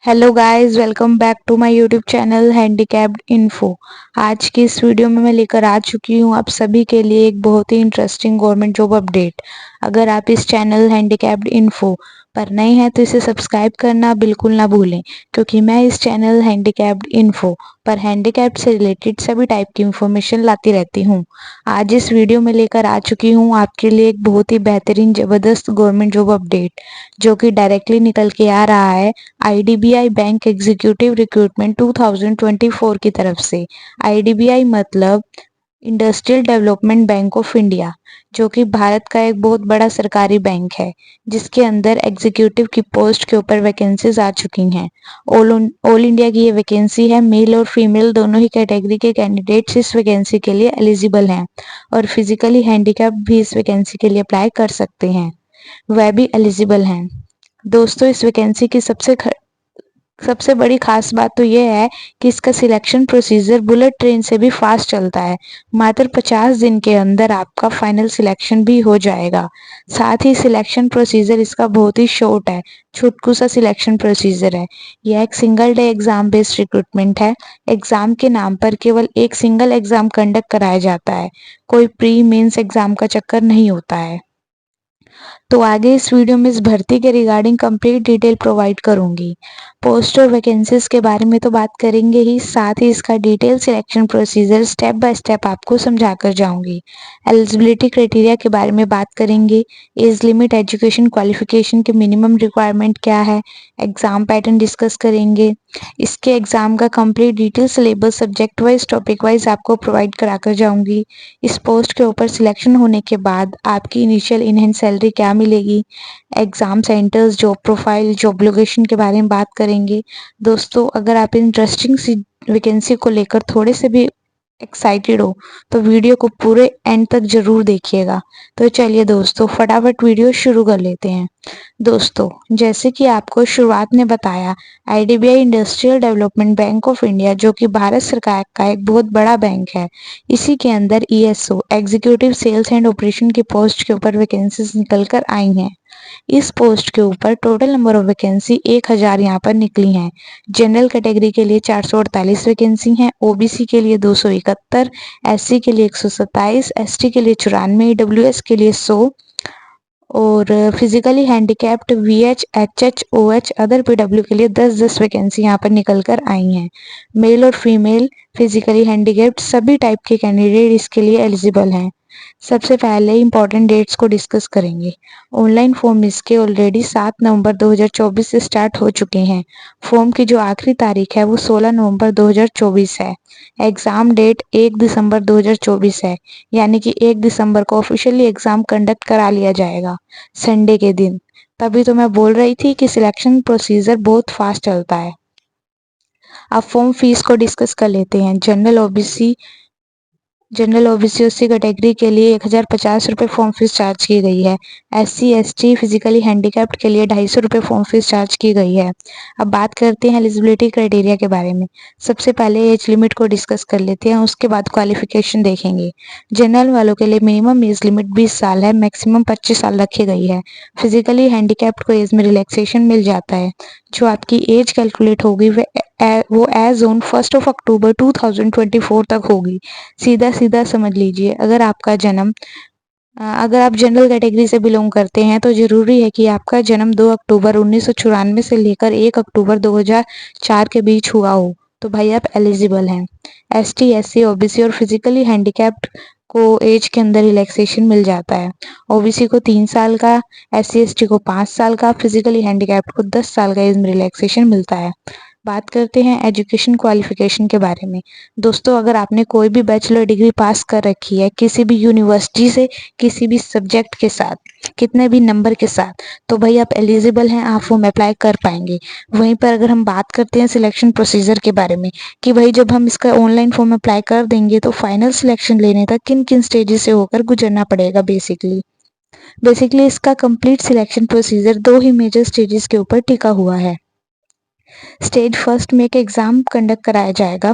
Hello guys, welcome back to my YouTube channel handicapped info. आज की इस video में मैं लेकर आ चुकी हूँ आप सभी के लिए एक बहुत ही इंटरेस्टिंग गवर्नमेंट जॉब अपडेट। अगर आप इस चैनल हैंडीकैप्ड इन्फो पर नए हैं तो इसे सब्सक्राइब करना बिल्कुल ना भूलें, क्योंकि मैं इस चैनल हैंडीकैप्ड इन्फो पर हैंडीकैप्ड से रिलेटेड सभी टाइप की इंफॉर्मेशन लाती रहती हूँ। आज इस वीडियो में लेकर आ चुकी हूँ आपके लिए एक बहुत ही बेहतरीन ज़बरदस्त गवर्नमेंट जॉब अपडेट, जो कि डायरेक्टली निकल के आ रहा है आईडीबीआई बैंक एग्जीक्यूटिव रिक्रूटमेंट 2024 की तरफ से। आईडीबीआई मतलब industrial development bank of India, जो कि भारत का एक बहुत बड़ा सरकारी बैंक है, जिसके अंदर एग्जीक्यूटिव की पोस्ट के ऊपर वैकेंसीज आ चुकी हैं। ऑल इंडिया की ये वैकेंसी है। मेल और फीमेल दोनों ही कैटेगरी के कैंडिडेट्स इस वैकेंसी के लिए एलिजिबल हैं, और फिजिकली हैंडीकैप्ड भी इस वैकेंसी के लिए अप्लाई कर सकते हैं, वह भी एलिजिबल हैं। दोस्तों, इस वैकेंसी की सबसे बड़ी खास बात तो यह है कि इसका सिलेक्शन प्रोसीजर बुलेट ट्रेन से भी फास्ट चलता है। मात्र 50 दिन के अंदर आपका फाइनल सिलेक्शन भी हो जाएगा। साथ ही सिलेक्शन प्रोसीजर इसका बहुत ही शॉर्ट है, छुटकू सा सिलेक्शन प्रोसीजर है। यह एक single day exam based recruitment है। एग्जाम के नाम पर केवल एक सिंगल एग्जाम कंडक्ट कराया जाता है, कोई प्री मेंस एग्जाम का चक्कर नहीं होता है। तो आगे इस वीडियो में इस भर्ती के रिगार्डिंग कंप्लीट डिटेल प्रोवाइड करूंगी। पोस्ट और वैकेंसीज के बारे में तो बात करेंगे ही, साथ ही इसका detail selection procedure step by step आपको समझा कर जाऊंगी। एलिजिबिलिटी क्राइटेरिया के बारे में बात करेंगे। एज लिमिट, एजुकेशन क्वालिफिकेशन के मिनिमम रिक्वायरमेंट क्या है, एग्जाम पैटर्न डिस्कस करेंगे। इसके एग्जाम का complete detail syllabus subject wise topic wise आपको प्रोवाइड करा कर जाऊंगी। इस पोस्ट के ऊपर सिलेक्शन होने के बाद आपकी इनिशियल इन हैंड सैलरी क्या मिलेगी, exam centres, job profile, job location के बारे में बात करेंगे। दोस्तों, अगर आप इंटरेस्टिंग सी वैकेंसी को लेकर थोड़े से भी एक्साइटेड हो तो वीडियो को पूरे एंड तक जरूर देखिएगा। तो चलिए दोस्तों, फटाफट वीडियो शुरू कर लेते हैं। दोस्तों, जैसे कि आपको शुरुआत में बताया, IDBI industrial development bank of India, जो कि भारत सरकार का एक बहुत बड़ा बैंक है, इसी के अंदर ESO executive sales and operation की पोस्ट के ऊपर वैकेंसीज निकल कर आई हैं। इस पोस्ट के ऊपर टोटल नंबर ऑफ वैकेंसी 1000 यहाँ पर निकली हैं। जनरल कैटेगरी के लिए 448 वैकेंसी हैं, ओबीसी के लिए 271, एससी के लिए 127, एसटी के लिए 94, डब्ल्यूएस के लिए 100, और physically handicapped VH, HH, OH, other PW के लिए 10-10 वैकेंसी यहाँ पर निकल कर आई हैं। मेल और फीमेल फिजिकली हैंडीकैप्ड सभी टाइप के कैंडिडेट इसके लिए एलिजिबल हैं। सबसे पहले इंपॉर्टेंट डेट्स को डिस्कस करेंगे। ऑनलाइन फॉर्म इसके ऑलरेडी 7 नवंबर 2024 से स्टार्ट हो चुके हैं। फॉर्म की जो आखिरी तारीख है वो 16 नवंबर 2024 है। एग्जाम डेट 1 दिसंबर 2024 है, यानी कि 1 दिसंबर को ऑफिशियली एग्जाम कंडक्ट करा लिया जाएगा, संडे के दिन। तभी तो मैं बोल रही थी कि सिलेक्शन प्रोसीजर बहुत फास्ट चलता है। अब फॉर्म फीस को डिस्कस कर लेते हैं। जनरल ओबीसी एससी कैटेगरी के लिए 1050 रुपये फॉर्म फीस चार्ज की गई है। एससी एसटी फिजिकली हैंडीकैप्ड के लिए 250 रुपये फॉर्म फीस चार्ज की गई है। अब बात करते हैं एलिजिबिलिटी क्राइटेरिया के बारे में। सबसे पहले एज लिमिट को डिस्कस कर लेते हैं, उसके बाद क्वालिफिकेशन देखेंगे। जनरल वालों के लिए मिनिमम एज लिमिट 20 साल है, मैक्सिमम 25 साल रखी गई है। फिजिकली हैंडीकैप्ड को एज में रिलैक्सेशन मिल जाता है। जो आपकी एज कैलकुलेट होगी वो एज ऑन 1 अक्टूबर 2024 तक होगी। सीधा सीधा समझ लीजिए, अगर आप जनरल कैटेगरी से बिलोंग करते हैं तो जरूरी है कि आपका जन्म 2 अक्टूबर 1994 से लेकर 1 अक्टूबर 2004 के बीच हुआ हो, तो भाई आप एलिजिबल हैं। एसटी, एससी, ओबीसी और फिजिकली हैंडीकैप्ड को एज के अंदर रिलैक्सेशन मिल जाता है। ओबीसी को 3 साल का, एससी एसटी को 5 साल का, फिजिकली हैंडीकैप्ड को 10 साल का एज में रिलैक्सेशन मिलता है। बात करते हैं एजुकेशन क्वालिफिकेशन के बारे में। दोस्तों, अगर आपने कोई भी बैचलर डिग्री पास कर रखी है किसी भी यूनिवर्सिटी से, किसी भी सब्जेक्ट के साथ, कितने भी नंबर के साथ, तो भाई आप एलिजिबल हैं, आप फॉर्म अप्लाई कर पाएंगे। वहीं पर अगर हम बात करते हैं सिलेक्शन प्रोसीजर के बारे में, कि भाई जब हम इसका ऑनलाइन फॉर्म अप्लाई कर देंगे तो फाइनल सिलेक्शन लेने तक किन किन स्टेजेस से होकर गुजरना पड़ेगा। बेसिकली इसका कंप्लीट सिलेक्शन प्रोसीजर 2 ही मेजर स्टेजेस के ऊपर टिका हुआ है। स्टेज फर्स्ट में एक एग्जाम कंडक्ट कराया जाएगा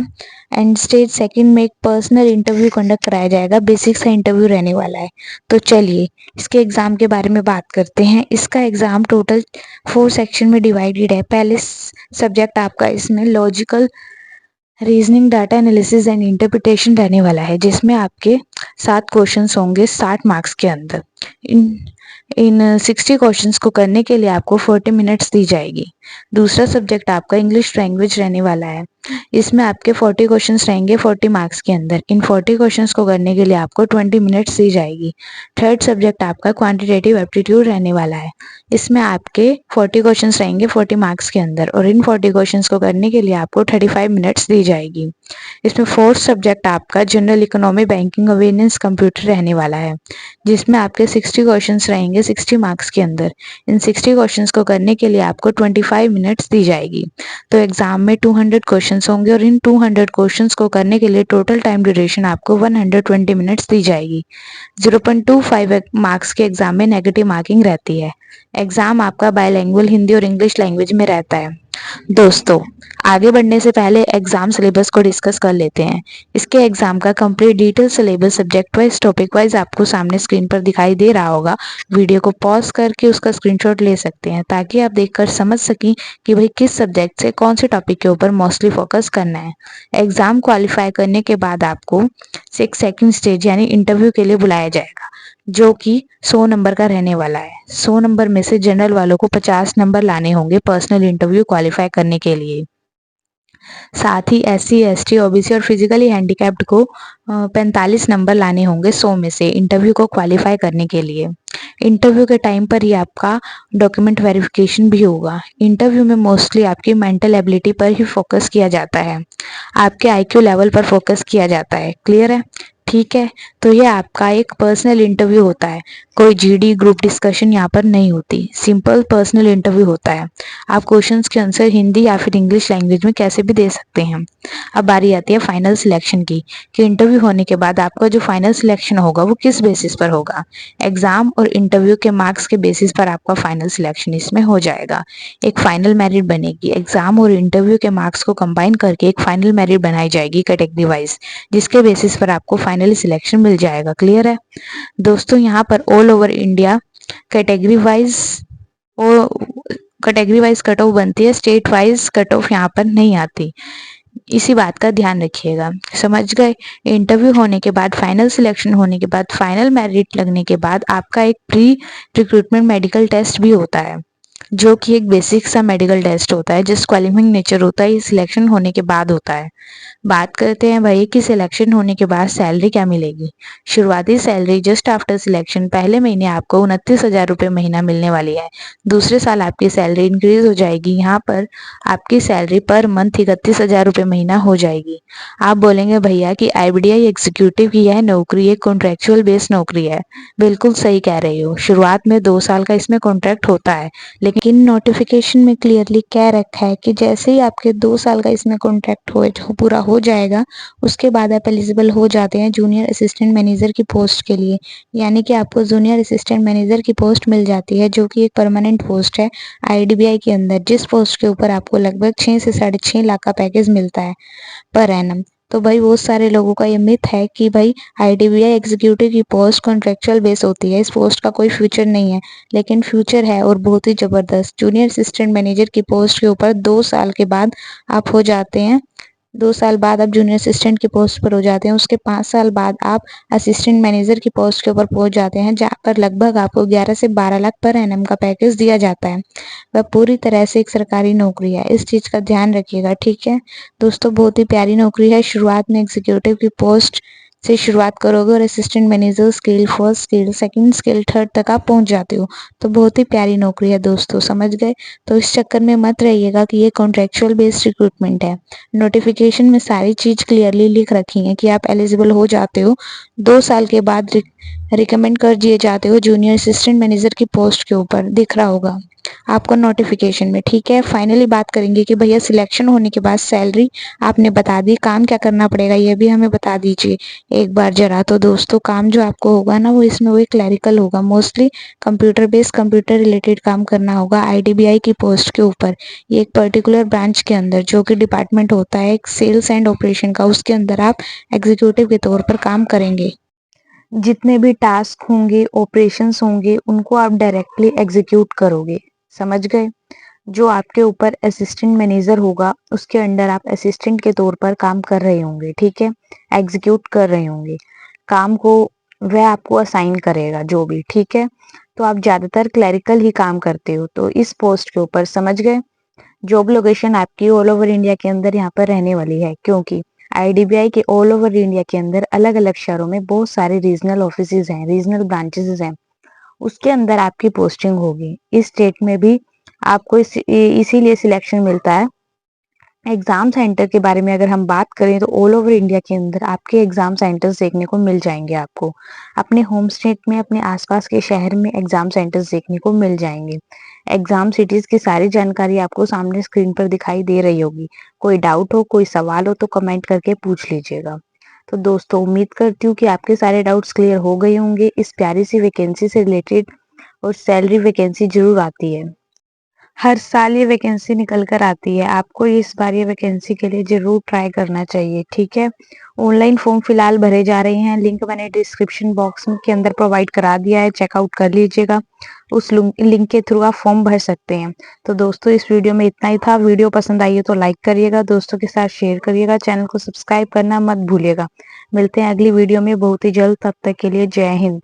एंड स्टेज सेकंड में एक पर्सनल इंटरव्यू कंडक्ट कराया जाएगा। बेसिक सा इंटरव्यू रहने वाला है। तो चलिए इसके एग्जाम के बारे में बात करते हैं। इसका एग्जाम टोटल 4 सेक्शन में डिवाइडेड है। पहले सब्जेक्ट आपका इसमें logical reasoning, data analysis and interpretation रहने वाला है, जिसमें आपके 7 क्वेश्चंस होंगे 60 मार्क्स के अंदर। इन 60 क्वेश्चंस को करने के लिए आपको 40 मिनट्स दी जाएगी। दूसरा सब्जेक्ट आपका इंग्लिश लैंग्वेज रहने वाला है। इसमें आपके 40 क्वेश्चंस रहेंगे 40 मार्क्स के अंदर। इन 40 क्वेश्चंस को करने के लिए आपको 20 मिनट्स दी जाएगी। थर्ड सब्जेक्ट आपका क्वांटिटेटिव एप्टीट्यूड रहने वाला है। इसमें आपके 40 क्वेश्चंस रहेंगे 40 मार्क्स के अंदर और इन 40 क्वेश्चंस को करने के लिए आपको 35 मिनट्स दी जाएगी। इसमें फोर्थ सब्जेक्ट आपका general economy, banking, awareness, computer रहने वाला है, जिसमें आपके 60 क्वेश्चंस रहेंगे 60 मार्क्स के अंदर। इन 60 क्वेश्चंस को करने के लिए आपको 25 मिनट्स दी जाएगी। तो एग्जाम में 200 क्वेश्चंस होंगे और इन 200 क्वेश्चंस को करने के लिए टोटल टाइम ड्यूरेशन आपको 120 मिनट्स दी जाएगी। 0.25 मार्क्स के एग्जाम में नेगेटिव मार्किंग रहती है। एग्जाम आपका बायलैंग्वेज हिंदी और इंग्लिश लैंग्वेज में रहता है। दोस्तों, आगे बढ़ने से पहले एग्जाम सिलेबस को डिस्कस कर लेते हैं। इसके एग्जाम का complete detail syllabus subject wise, topic wise आपको सामने स्क्रीन पर दिखाई दे रहा होगा। वीडियो को पॉज करके उसका स्क्रीनशॉट ले सकते हैं ताकि आप देखकर समझ सकें कि भाई किस सब्जेक्ट से कौन से टॉपिक के ऊपर मोस्टली फोकस करना है। एग्जाम क्वालिफाई करने के बाद आपको सेकंड स्टेज यानी इंटरव्यू के लिए बुलाया जाएगा, जो कि 100 नंबर का रहने वाला है। 100 नंबर में से जनरल वालों को 50 नंबर लाने होंगे पर्सनल इंटरव्यू क्वालिफाई करने के लिए। साथ ही SC, ST, OBC और फिजिकली हैंडीकैप्ड को 45 नंबर लाने होंगे 100 में से इंटरव्यू को क्वालिफाई करने के लिए। इंटरव्यू के टाइम पर ही आपका डॉक्यूमेंट वेरिफिकेशन भी होगा। इंटरव्यू में मोस्टली आपकी मेंटल एबिलिटी पर ही फोकस किया जाता है, आपके IQ लेवल पर फोकस किया जाता है। क्लियर है? ठीक है, तो ये आपका एक पर्सनल इंटरव्यू होता है। कोई GD ग्रुप डिस्कशन यहाँ पर नहीं होती, सिंपल पर्सनल इंटरव्यू होता है। आप क्वेश्चंस के आंसर हिंदी या फिर इंग्लिश लैंग्वेज में कैसे भी दे सकते हैं। अब बारी आती है फाइनल सिलेक्शन की, कि इंटरव्यू होने के बाद आपका जो फाइनल सिलेक्शन होगा वो किस बेसिस पर होगा। एग्जाम और इंटरव्यू के मार्क्स के बेसिस पर आपका फाइनल सिलेक्शन इसमें हो जाएगा। एक फाइनल मेरिट बनेगी। एग्जाम और इंटरव्यू के मार्क्स को कंबाइन करके एक फाइनल मेरिट बनाई जाएगी कैटेगरी वाइज, जिसके बेसिस पर आपको फाइनली सिलेक्शन मिल जाएगा। क्लियर है दोस्तों? यहाँ पर all over India category wise cut off बनती है, स्टेट वाइज कट ऑफ यहाँ पर नहीं आती। इसी बात का ध्यान रखिएगा। समझ गए? इंटरव्यू होने के बाद, फाइनल सिलेक्शन होने के बाद, फाइनल मेरिट लगने के बाद आपका एक प्री रिक्रूटमेंट मेडिकल टेस्ट भी होता है, जो कि एक बेसिक सा मेडिकल टेस्ट होता है, जिस क्वालिफाइंग नेचर होता है, ये सिलेक्शन होने के बाद होता है। बात करते हैं भाई कि सिलेक्शन होने के बाद सैलरी क्या मिलेगी। शुरुआती सैलरी जस्ट आफ्टर सिलेक्शन पहले महीने आपको 29,000 रुपये महीना मिलने वाली है। दूसरे साल आपकी सैलरी इंक्रीज हो जाएगी। यहाँ पर आपकी सैलरी पर मंथ 31,000 रुपये महीना हो जाएगी। आप बोलेंगे भैया कि IBDI एग्जीक्यूटिव की यह नौकरी एक कॉन्ट्रेक्चुअल बेस्ड नौकरी है। बिल्कुल सही कह रहे हो, शुरुआत में 2 साल का इसमें कॉन्ट्रैक्ट होता है, लेकिन नोटिफिकेशन में क्लियरली कह रखा है कि जैसे ही आपके 2 साल का इसमें कॉन्ट्रैक्ट पूरा हो जाएगा, उसके बाद आप एलिजिबल हो जाते हैं जूनियर असिस्टेंट मैनेजर की पोस्ट के लिए। यानी कि आपको जूनियर असिस्टेंट मैनेजर की पोस्ट मिल जाती है, जो कि एक परमानेंट पोस्ट है IDBI के अंदर, जिस पोस्ट के ऊपर आपको लगभग 6 से 6.5 लाख का पैकेज मिलता है पर एनम। तो भाई बहुत सारे लोगों का ये मिथ है कि भाई IDBI एग्जीक्यूटिव की पोस्ट कॉन्ट्रेक्चुअल बेस होती है, इस पोस्ट का कोई फ्यूचर नहीं है। लेकिन फ्यूचर है और बहुत ही ज़बरदस्त। जूनियर असिस्टेंट मैनेजर की पोस्ट के ऊपर 2 साल के बाद आप हो जाते हैं, 2 साल बाद आप जूनियर असिस्टेंट की पोस्ट पर हो जाते हैं। उसके 5 साल बाद आप असिस्टेंट मैनेजर की पोस्ट के ऊपर पहुंच जाते हैं, जहाँ पर लगभग आपको 11 से 12 लाख पर एनम का पैकेज दिया जाता है। वह पूरी तरह से एक सरकारी नौकरी है, इस चीज़ का ध्यान रखिएगा। ठीक है दोस्तों, बहुत ही प्यारी नौकरी है। शुरुआत में एग्जीक्यूटिव की पोस्ट से शुरुआत करोगे और assistant manager scale, first scale, second scale, third तक आप पहुंच जाते हो। तो बहुत ही प्यारी नौकरी है दोस्तों, समझ गए? तो इस चक्कर में मत रहिएगा कि ये कॉन्ट्रेक्चुअल बेस्ड रिक्रूटमेंट है। नोटिफिकेशन में सारी चीज़ क्लियरली लिख रखी है कि आप एलिजिबल हो जाते हो 2 साल के बाद रिकमेंड कर दिए जाते हो जूनियर असिस्टेंट मैनेजर की पोस्ट के ऊपर, दिख रहा होगा आपको नोटिफिकेशन में। ठीक है, फाइनली बात करेंगे कि भैया सिलेक्शन होने के बाद सैलरी आपने बता दी, काम क्या करना पड़ेगा ये भी हमें बता दीजिए एक बार जरा। तो दोस्तों काम जो आपको होगा ना वो इसमें वही क्लरिकल होगा, mostly computer based computer related काम करना होगा आईडीबीआई की पोस्ट के ऊपर। ये एक पर्टिकुलर ब्रांच के अंदर जो कि डिपार्टमेंट होता है एक सेल्स एंड ऑपरेशन का, उसके अंदर आप एग्जीक्यूटिव के तौर पर काम करेंगे। जितने भी टास्क होंगे, ऑपरेशंस होंगे, उनको आप डायरेक्टली एग्जीक्यूट करोगे, समझ गए। जो आपके ऊपर असिस्टेंट मैनेजर होगा उसके अंडर आप असिस्टेंट के तौर पर काम कर रहे होंगे, ठीक है, एग्जीक्यूट कर रहे होंगे काम को, वह आपको असाइन करेगा जो भी, ठीक है। तो आप ज्यादातर क्लरिकल ही काम करते हो तो इस पोस्ट के ऊपर, समझ गए। जॉब लोकेशन आपकी ऑल ओवर इंडिया के अंदर यहाँ पर रहने वाली है, क्योंकि आईडीबीआई के ऑल ओवर इंडिया के अंदर अलग अलग शहरों में बहुत सारे रीजनल ऑफिसेज हैं, रीजनल ब्रांचेस हैं, उसके अंदर आपकी पोस्टिंग होगी। इस स्टेट में भी आपको इसीलिए सिलेक्शन मिलता है। एग्जाम सेंटर के बारे में अगर हम बात करें तो ऑल ओवर इंडिया के अंदर आपके एग्जाम सेंटर्स देखने को मिल जाएंगे। आपको अपने होम स्टेट में, अपने आसपास के शहर में एग्जाम सेंटर्स देखने को मिल जाएंगे। एग्जाम सिटीज की सारी जानकारी आपको सामने स्क्रीन पर दिखाई दे रही होगी। कोई डाउट हो, कोई सवाल हो तो कमेंट करके पूछ लीजिएगा। तो दोस्तों उम्मीद करती हूँ कि आपके सारे डाउट्स क्लियर हो गए होंगे इस प्यारी सी वैकेंसी से रिलेटेड। और सैलरी वैकेंसी जरूर आती है, हर साल ये वैकेंसी निकल कर आती है, आपको इस बार ये वैकेंसी के लिए जरूर ट्राई करना चाहिए, ठीक है। ऑनलाइन फॉर्म फिलहाल भरे जा रहे हैं, लिंक मैंने डिस्क्रिप्शन बॉक्स के अंदर प्रोवाइड करा दिया है, चेकआउट कर लीजिएगा। उस लिंक के थ्रू आप फॉर्म भर सकते हैं। तो दोस्तों इस वीडियो में इतना ही था। वीडियो पसंद आई है तो लाइक करिएगा, दोस्तों के साथ शेयर करिएगा, चैनल को सब्सक्राइब करना मत भूलिएगा। मिलते हैं अगली वीडियो में बहुत ही जल्द, तब तक के लिए जय हिंद।